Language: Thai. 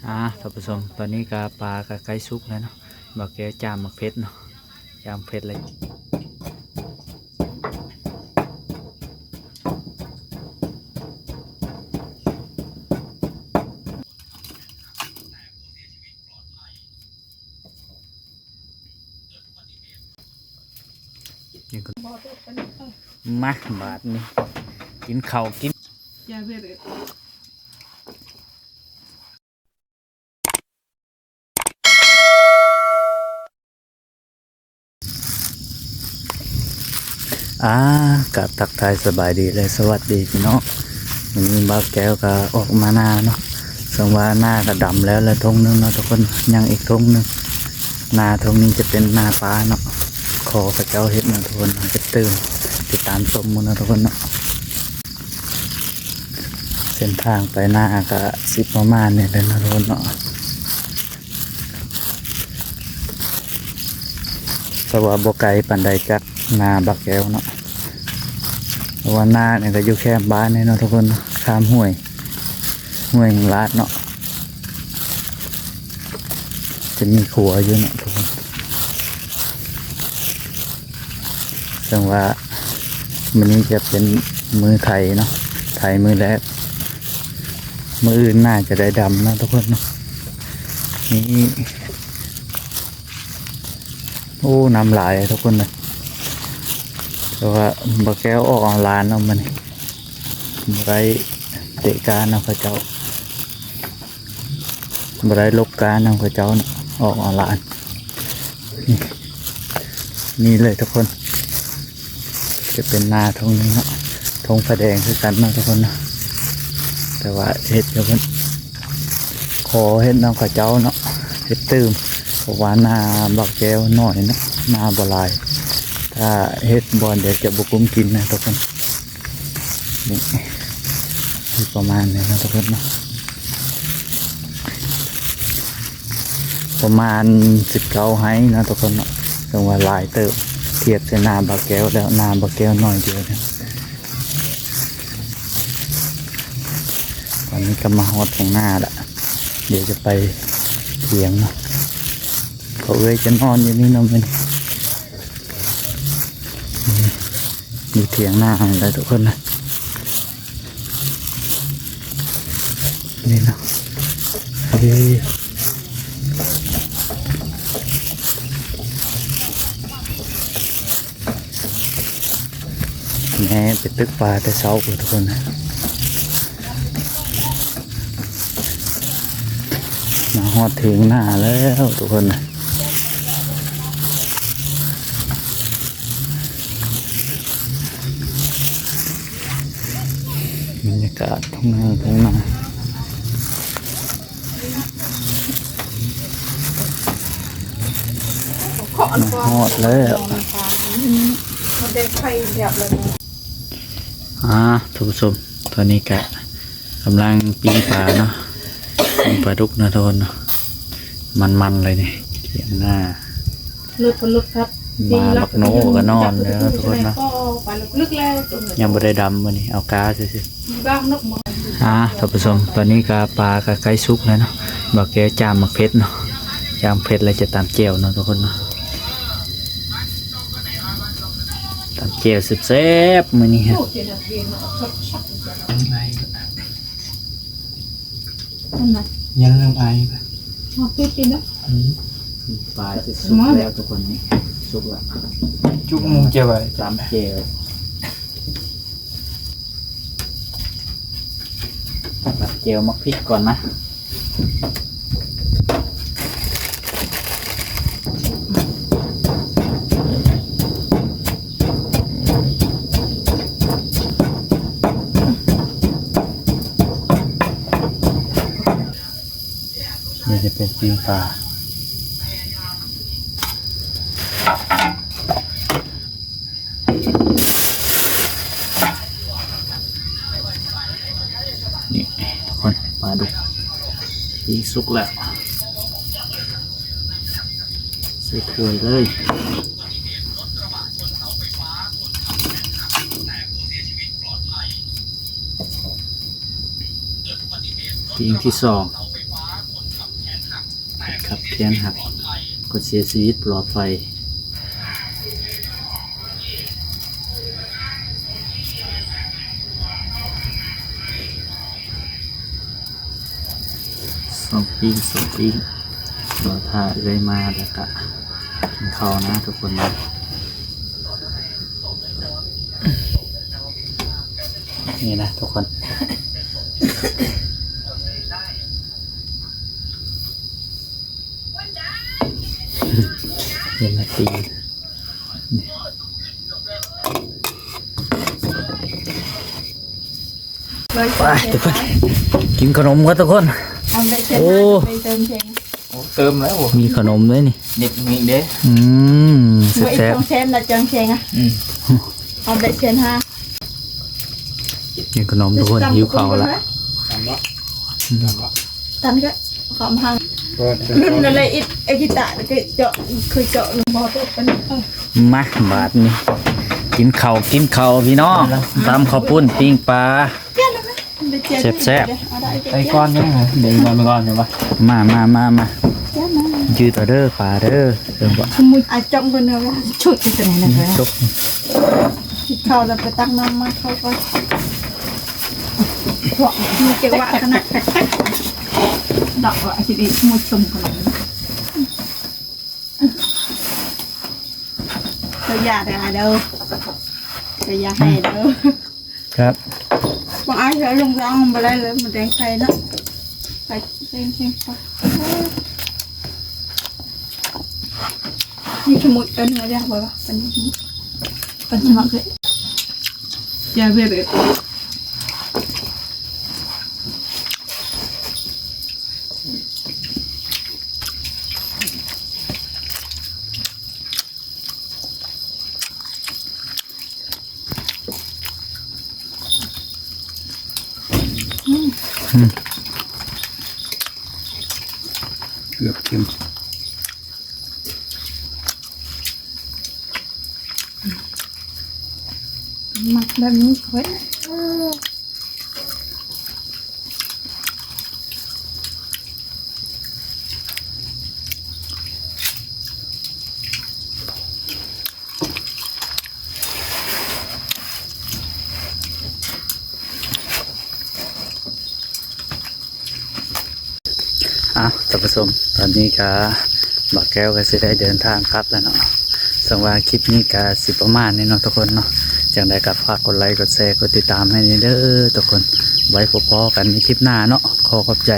ท่านผู้ชมตอนนี้ก็ปลาก็ใกล้สุกแล้วเนาะบอกแกจามหมักเพชรเนาะจามเพชรเลยนี่ก็มาบาทนี่กินข้าวกินกับทักทายสบายดีเลยสวัสดีพี่น้องวันนี้บ้าแก้วก็ออกมาหน้าเนาะสังว่าหน้าก็ดำแล้วเลยทงนึงเนาะทุกคนยังอีกทงนึงนาทงนี้จะเป็นนาปลาเนาะขอพระเจ้าเฮ็ดนะทุกคนจะตื่นติดตามชมมันนะทุกคนเนาะเส้นทางไปหน้าก็สิบประมาณเนี่ยเลยนะทุกคนเนาะสว่าบไกลปันใดจักนาบักแก้วเนาะเพราะว่าหน้าเนี่ยก็อยู่แค่บ้านเนี่ยเนาะทุกคนข้ามห้วยลาดเนาะจะมีขัวอยู่เนาะทุกคนซึ่งว่ามันนี้จะเป็นมือไทยเนาะไทยมือแรกมืออื่นน่าจะได้ดำนะทุกคนเนาะนี่โอ้น้ำลายทุกคนเลยแต่ว่าบะแก้วออกลานเอามันไรเตะการเอาพระเจ้าบไรลบการเอาพระเจ้าออกลานนี่เลยทุกคนจะเป็นนาทงนี้เนาะทงไฟแดงคือกันเนาะทุกคนเนาะแต่ว่าเห็ดทุกคนขอเห็ดน้องพระเจ้าเนาะเห็ดตื่มเพราะว่านาบักแก้วหน่อยเนาะนาบลายถ้าเฮ็ดบอลเดี๋ยวจะบุกุ้มกินนะทุกคนนี่ประมาณนี้นะทุกคนเนาะประมาณ19 ไฮนะทุกคนเนาะจังว่าหลายเติบเทียบกับนาบาแก้วแล้วนาบาแก้วน้อยเดียวเนี่ยตอนนี้ก็มาฮอดของหน้าละเดี๋ยวจะไปเถียงเนาะเขาเอ้ยจะนอนอยู่นี่เนาะมันมีเถียงหน้าอะไรทุกคนนะนี่เนาะแม่ไปตึกปลาแต่เช้าทุกคนนะมาฮอดเถียงหน้าแล้วทุกคนนะบรรยากาศทุ่งนาฮอดแล้วทุกผู้ชมตอนนี้กะกำลังปิ้งปลาเนาะปิ้งปลาดุกนะทุกคนเนาะมันเลยนี่เถียงหน้าลึกครับมาบักโนก็นอนแล้วทุกคนเนาะยังไม่ได้ดำวันนี้เอากาสิท่านผู้ชมตอนนี้ก็ปลาก็ใกล้สุกแล้วเนาะบอกแกจามหมักเพชรเนาะจามเพชรเลยจะตามเจียวเนาะทุกคนเนาะตามเจียวแซ่บๆมื้อนี้ฮะยังเริ่มไอปลาจะสุกแล้วทุกคนนี่สุกแล้วจุกมุงเจียวไว้ตามเจียวตัดเจียวมักพริกก่อนนะนี่จะเป็นปิ้งปลานี่ทุกคนปลาดุกปิ้งสุกแล้วใส่ถ้วยเลยปิ้งที่2 ครับเทียนหักกดเสียชีวิตปลอดไฟสองปีรอท่าเลยมาแล้วก็กินข้าวนะทุกคนนะนี่นะทุกคนเย็นนาทีไปทุกคนกินขนมกันทุกคน เอาได้เช่น โอ้ ไปเติมเชง เติมแล้ว มีขนมด้วยนี่ เด็กมีเด้ ไว้ แซ่บ ต้องเชนละจังเชงอ่ะเอาได้เช่นห้า ๆกินขนมทุกคนหิวข้าวละ ตันก็ขอมพังนั่นเลยอิดไอกิตาแล้วก็เจาะคือเจาะลงบ่อตัวเป็น มาบาทนี่กินข้าวพี่น้องตำข้าวปุ้นปิ้งปลา แซ่บ ไอ้ก้อนนี่ไงเดี๋ยวก้อนไปก่อนใช่ปะ มายืดต่อเด้อปลาเด้อเรื่องว่า ขมุยอาจงเป็นเนื้อชุดที่ไหนนะ จบ คิดเข้าแล้วไปตั้งน้ำมาเข้าไปขวบมีเกวะขนาดดอกว่าคิดอีกมุดสมกันจะอยากอะไรเด้อจะอยากให้เด้อ ครับ บางไอ้เธอลงร้องมาได้เลยมันแดงไฟเนาะไปเซ็งไปนี่ขมุยเป็นอะไรบ้างวะเป็นสมัครเลยอย่าเบื่อเลยเกือบเค็ม หมักแบบนี้เว้ยท่านผู้ชมตอนนี้ก็บักแก้วก็จะได้เดินทางครับแล้วเนาะสังว่าคลิปนี้ก็สิประมาณนี้เนาะทุกคนเนาะจังใดก็ฝากกดไลค์กดแชร์กดติดตามให้นี่เด้อทุกคนไว้พบกันในคลิปหน้าเนาะขอขอบใจ